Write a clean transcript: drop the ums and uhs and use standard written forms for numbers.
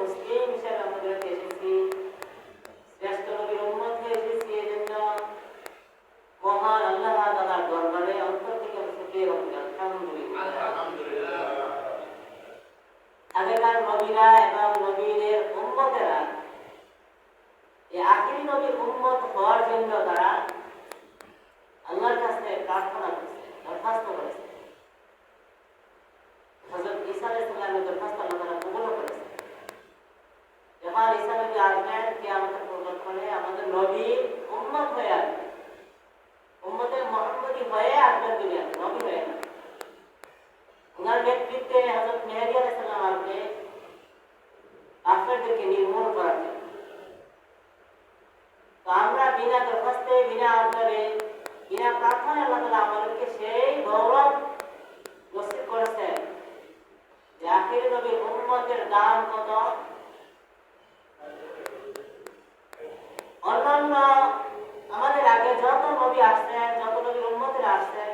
মুসলিম হিসেবে আমাদের এসেছি, শ্রেষ্ঠ নবীর উম্মত হয়ে এসেছি, এজন্য মহান আল্লাহ তাআলার দরবারে অন্তর থেকে শুকরিয়া জ্ঞাপন আলহামদুলিল্লাহ। আগেকার নবীরা এবং নবীদের উম্মতেরা এই আখিরি নবীর উম্মত হওয়ার জন্য তারা আল্লাহর কাছে প্রার্থনা করেছে, দরখাস্ত করেছে। হযরত ঈসা আলাইহিস সালামের দরখাস্ত আল্লাহ তাআলা কবুল করেছে। যখন ঈসা নবী আসবেন কিয়ামতের পূর্বক্ষণে আমাদের নবী উম্মত হয়ে আসবেন, উম্মতে মুহাম্মদী হয়ে আসবেন দুনিয়াতে, নবী হয়ে না। ওনার নেতৃত্বে হযরত মেহেদী আলাইহিস সালাম আসবে কাফেরদেরকে নির্মূল করার জন্য। তো আমরা বিনা দরখাস্তে, বিনা আবদারে, বিনা প্রার্থনায় আল্লাহ তাআলা আমাদেরকে সেই গৌরব নসিব করেছেন যে আখিরি নবীর উম্মতের দাম কত। অন্যান্য আমাদের আগে যত নবী আসছেন, যত নবীর উম্মতেরা আসছেন,